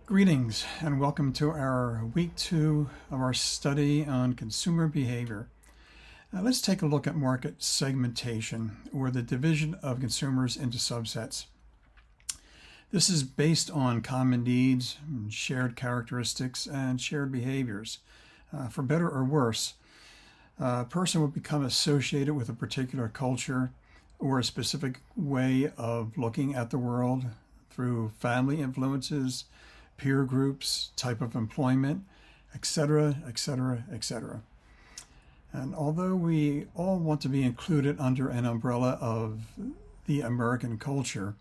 Greetings and welcome to our week 2 of our study on consumer behavior. Now let's take a look at market segmentation, or the division of consumers into subsets. This is based on common needs, shared characteristics, and shared behaviors. For better or worse, a person will become associated with a particular culture or a specific way of looking at the world through family influences, peer groups, type of employment, etc., etc., etc. And although we all want to be included under an umbrella of the American culture,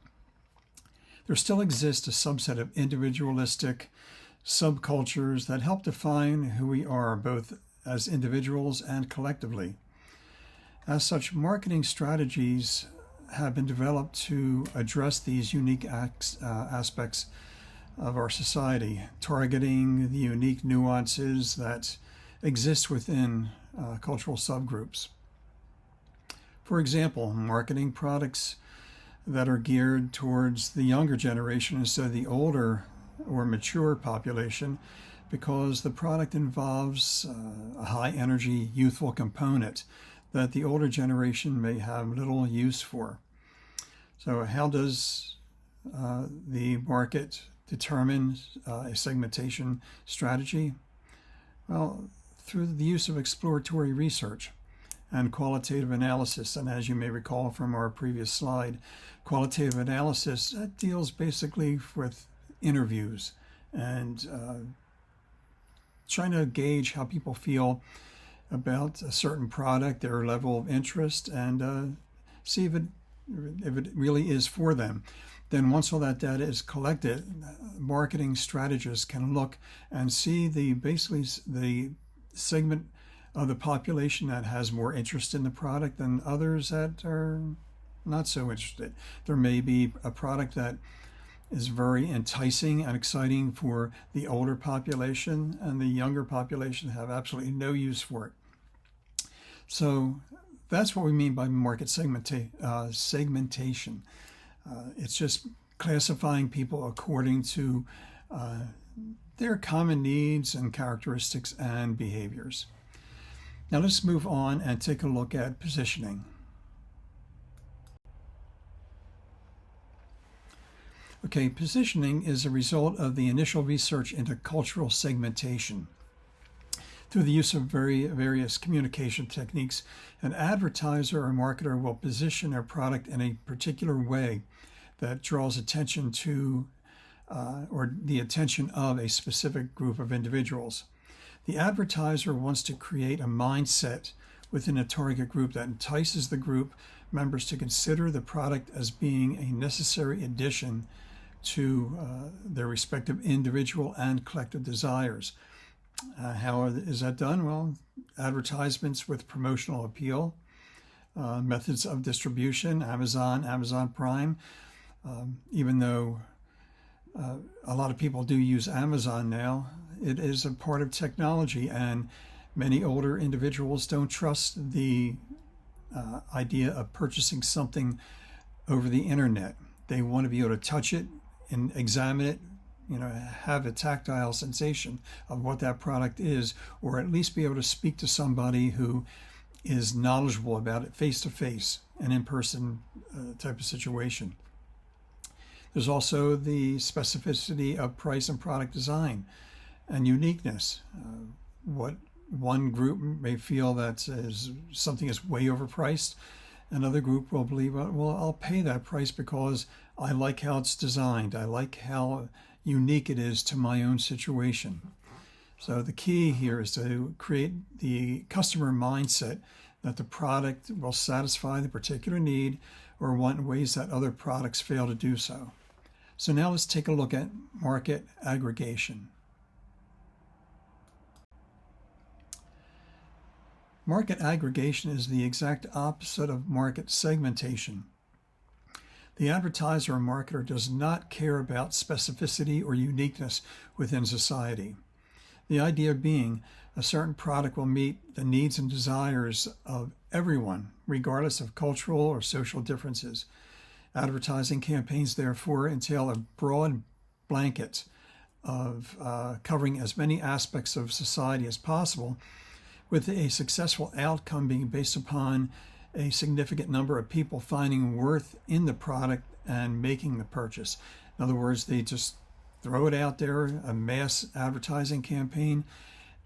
there still exists a subset of individualistic subcultures that help define who we are, both as individuals and collectively. As such, marketing strategies have been developed to address these unique aspects of our society, targeting the unique nuances that exist within cultural subgroups. For example, marketing products that are geared towards the younger generation instead of the older or mature population, because the product involves a high energy, youthful component that the older generation may have little use for. So how does the market determine a segmentation strategy? Well, through the use of exploratory research and qualitative analysis. And as you may recall from our previous slide, qualitative analysis that deals basically with interviews and trying to gauge how people feel about a certain product, their level of interest, and see if it really is for them. Then once all that data is collected, marketing strategists can look and see basically the segment of the population that has more interest in the product than others that are not so interested. There may be a product that is very enticing and exciting for the older population, and the younger population have absolutely no use for it. So that's what we mean by market segmentation. It's just classifying people according to their common needs and characteristics and behaviors. Now let's move on and take a look at positioning. Okay, positioning is a result of the initial research into cultural segmentation. Through the use of various communication techniques, an advertiser or marketer will position their product in a particular way that draws attention to or the attention of a specific group of individuals. The advertiser wants to create a mindset within a target group that entices the group members to consider the product as being a necessary addition to their respective individual and collective desires. How is that done? Well, advertisements with promotional appeal, methods of distribution, Amazon Prime. Even though a lot of people do use Amazon now, it is a part of technology, and many older individuals don't trust the idea of purchasing something over the internet. They want to be able to touch it and examine it, have a tactile sensation of what that product is, or at least be able to speak to somebody who is knowledgeable about it face to face, an in-person type of situation. There's also the specificity of price and product design and uniqueness. What one group may feel that something is way overpriced, another group will believe, well, I'll pay that price because I like how it's designed. I like how unique it is to my own situation. So the key here is to create the customer mindset that the product will satisfy the particular need or want in ways that other products fail to do so. So now let's take a look at market aggregation. Market aggregation is the exact opposite of market segmentation. The advertiser or marketer does not care about specificity or uniqueness within society. The idea being a certain product will meet the needs and desires of everyone, regardless of cultural or social differences. Advertising campaigns, therefore, entail a broad blanket of covering as many aspects of society as possible, with a successful outcome being based upon a significant number of people finding worth in the product and making the purchase. In other words, they just throw it out there, a mass advertising campaign,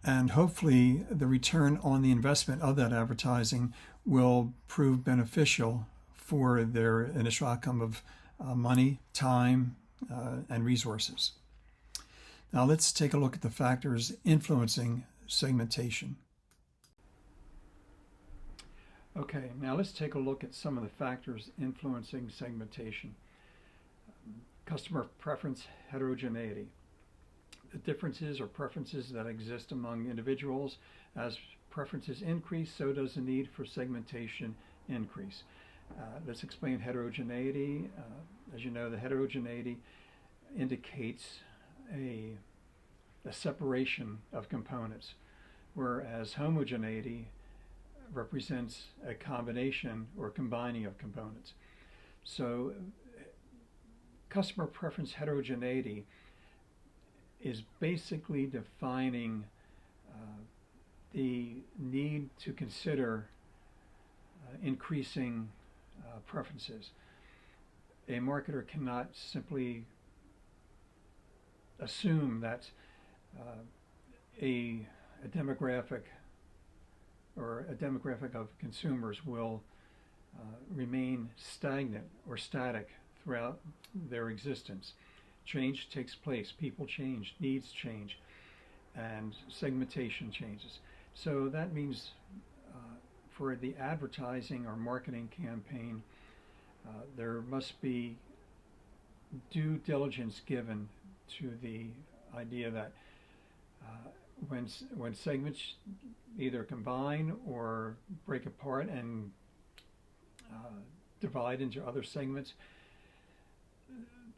and hopefully the return on the investment of that advertising will prove beneficial for their initial outcome of money, time, and resources. Now let's take a look at the factors influencing segmentation. Okay, now let's take a look at some of the factors influencing segmentation. Customer preference heterogeneity. The differences or preferences that exist among individuals. As preferences increase, so does the need for segmentation increase. Let's explain heterogeneity. As you know, the heterogeneity indicates a separation of components, whereas homogeneity represents a combination or combining of components. So customer preference heterogeneity is basically defining the need to consider increasing preferences. A marketer cannot simply assume that a demographic or a demographic of consumers will remain stagnant or static throughout their existence. Change takes place, people change, needs change, and segmentation changes. So that means for the advertising or marketing campaign, there must be due diligence given to the idea that when segments either combine or break apart and divide into other segments,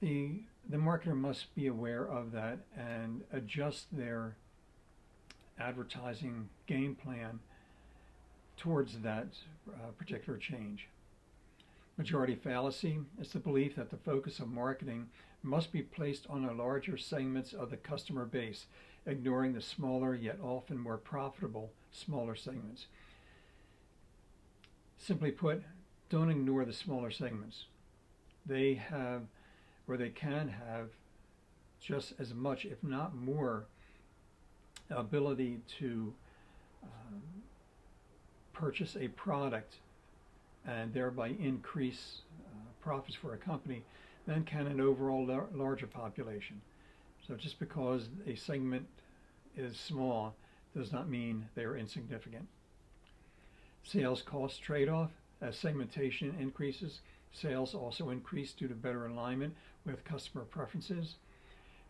the marketer must be aware of that and adjust their advertising game plan towards that particular change. Majority fallacy is the belief that the focus of marketing must be placed on the larger segments of the customer base, ignoring the smaller yet often more profitable smaller segments. Simply put, don't ignore the smaller segments. They have, or they can have, just as much, if not more, ability to purchase a product and thereby increase profits for a company than can an overall larger population. So just because a segment is small does not mean they are insignificant. Sales cost trade-off. As segmentation increases, sales also increase due to better alignment with customer preferences.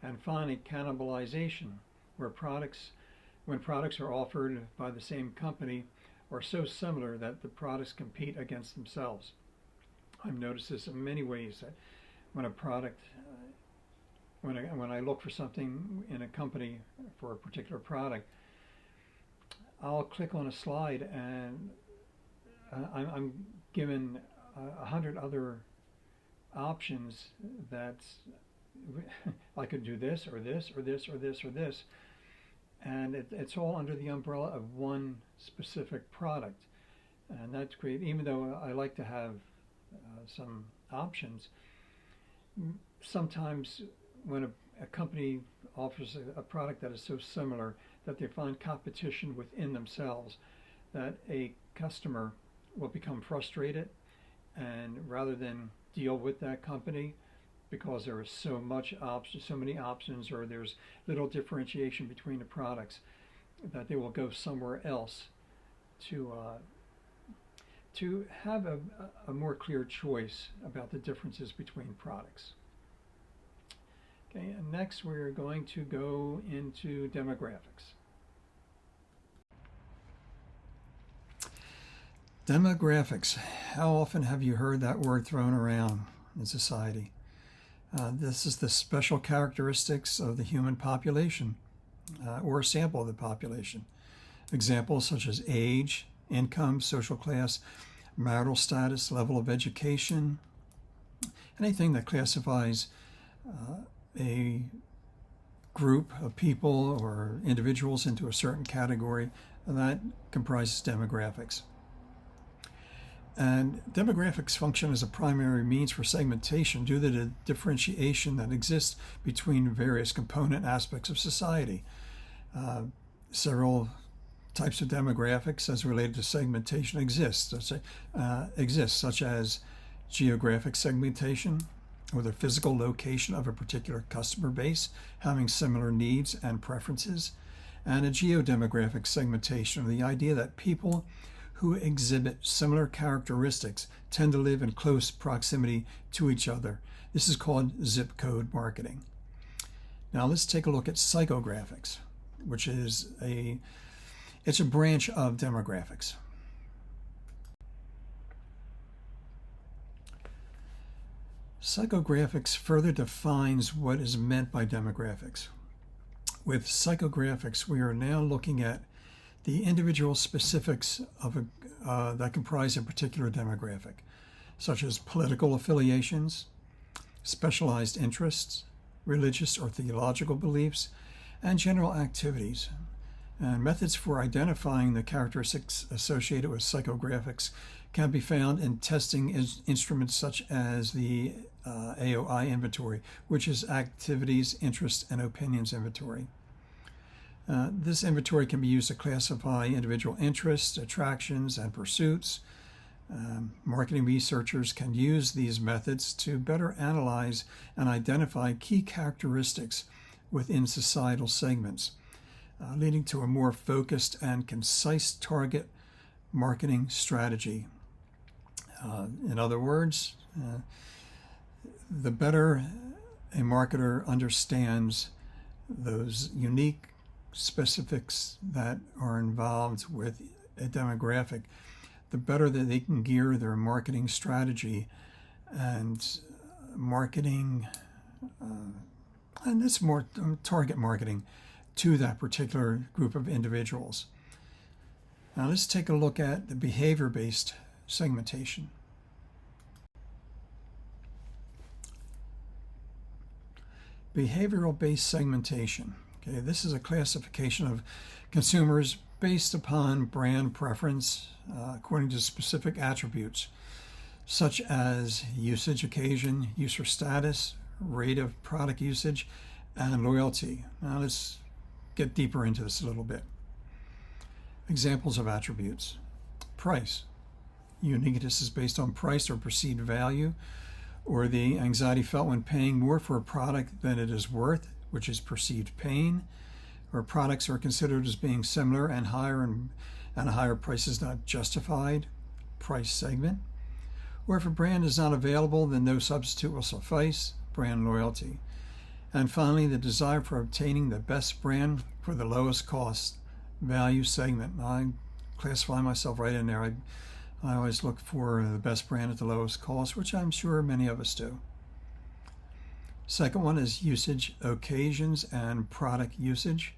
And finally, cannibalization, when products are offered by the same company are so similar that the products compete against themselves. I've noticed this in many ways, that when a product, when I look for something in a company for a particular product, I'll click on a slide and I'm given 100 other options that I could do this or this or this or this or this, and it's all under the umbrella of one specific product. And that's great. Even though I like to have some options, sometimes when a company offers a product that is so similar that they find competition within themselves, that a customer will become frustrated, and rather than deal with that company because there is so many options, or there's little differentiation between the products, that they will go somewhere else to have a more clear choice about the differences between products. Okay, and next we're going to go into demographics. Demographics. How often have you heard that word thrown around in society? This is the special characteristics of the human population, or a sample of the population. Examples such as age, income, social class, marital status, level of education, anything that classifies a group of people or individuals into a certain category, and that comprises demographics. And demographics function as a primary means for segmentation due to the differentiation that exists between various component aspects of society. Several types of demographics as related to segmentation exist, such as geographic segmentation, or the physical location of a particular customer base having similar needs and preferences, and a geodemographic segmentation, or the idea that people who exhibit similar characteristics tend to live in close proximity to each other. This is called zip code marketing. Now let's take a look at psychographics, which is a branch of demographics. Psychographics further defines what is meant by demographics. With psychographics, we are now looking at the individual specifics of that comprise a particular demographic, such as political affiliations, specialized interests, religious or theological beliefs, and general activities. And methods for identifying the characteristics associated with psychographics can be found in testing instruments such as the AOI inventory, which is Activities, Interests, and Opinions inventory. This inventory can be used to classify individual interests, attractions, and pursuits. Marketing researchers can use these methods to better analyze and identify key characteristics within societal segments, leading to a more focused and concise target marketing strategy. In other words, the better a marketer understands those unique specifics that are involved with a demographic, the better that they can gear their marketing strategy and marketing, and it's more target marketing to that particular group of individuals. Now let's take a look at the behavior-based segmentation. Behavioral-based segmentation. Okay, this is a classification of consumers based upon brand preference according to specific attributes, such as usage occasion, user status, rate of product usage, and loyalty. Now let's get deeper into this a little bit. Examples of attributes. Price. Uniqueness is based on price or perceived value, or the anxiety felt when paying more for a product than it is worth, which is perceived pain, or products are considered as being similar and a higher price is not justified, price segment, or if a brand is not available, then no substitute will suffice, brand loyalty. And finally, the desire for obtaining the best brand for the lowest cost, value segment. I classify myself right in there. I always look for the best brand at the lowest cost, which I'm sure many of us do. Second one is usage occasions and product usage,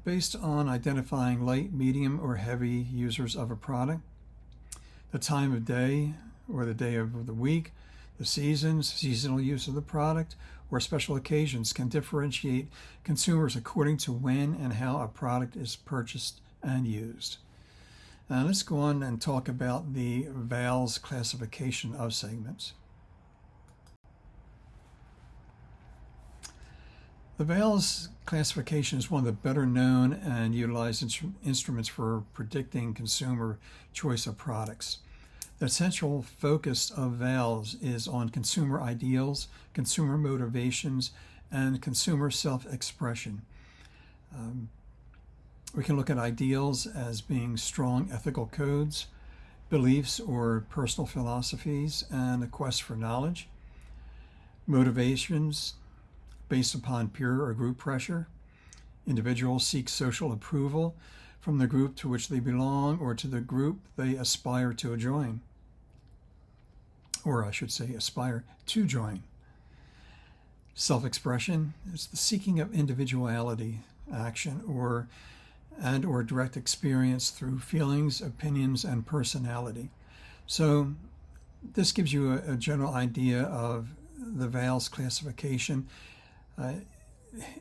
based on identifying light, medium, or heavy users of a product. The time of day or the day of the week, the seasons, seasonal use of the product, or special occasions can differentiate consumers according to when and how a product is purchased and used. Now let's go on and talk about the VALS classification of segments. The VALS classification is one of the better known and utilized instruments for predicting consumer choice of products. The central focus of VALS is on consumer ideals, consumer motivations, and consumer self-expression. We can look at ideals as being strong ethical codes, beliefs or personal philosophies, and a quest for knowledge. Motivations based upon peer or group pressure. Individuals seek social approval from the group to which they belong or to the group they aspire to join. Or I should say aspire to join. Self-expression is the seeking of individuality, action, or direct experience through feelings, opinions, and personality. So this gives you a general idea of the VALS classification.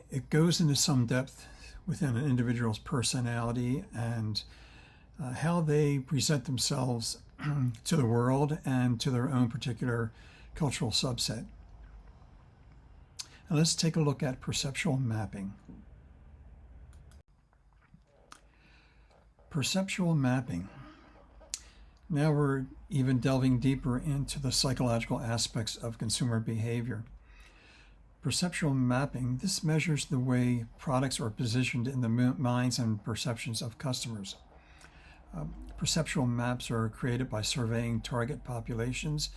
it goes into some depth within an individual's personality and how they present themselves to the world and to their own particular cultural subset. And let's take a look at perceptual mapping. Perceptual mapping. Now we're even delving deeper into the psychological aspects of consumer behavior. Perceptual mapping, this measures the way products are positioned in the minds and perceptions of customers. Perceptual maps are created by surveying target populations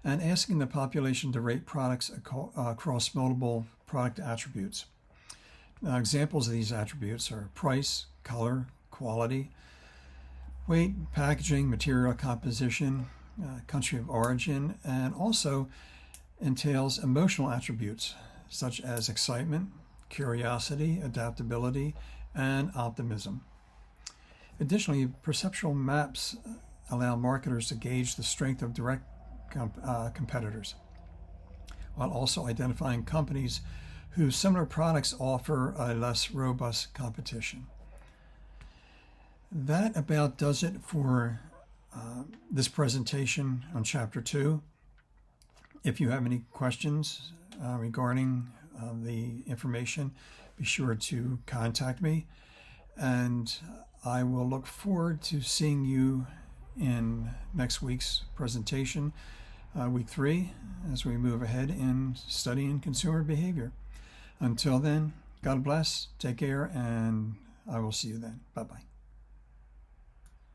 and asking the population to rate products across multiple product attributes. Now, examples of these attributes are price, color, quality, weight, packaging, material composition, country of origin, and also entails emotional attributes such as excitement, curiosity, adaptability, and optimism. Additionally, perceptual maps allow marketers to gauge the strength of direct competitors, while also identifying companies whose similar products offer a less robust competition. That about does it for this presentation on Chapter 2. If you have any questions regarding the information, be sure to contact me, and I will look forward to seeing you in next week's presentation, week 3, as we move ahead in studying consumer behavior. Until then, God bless, take care, and I will see you then. Bye-bye.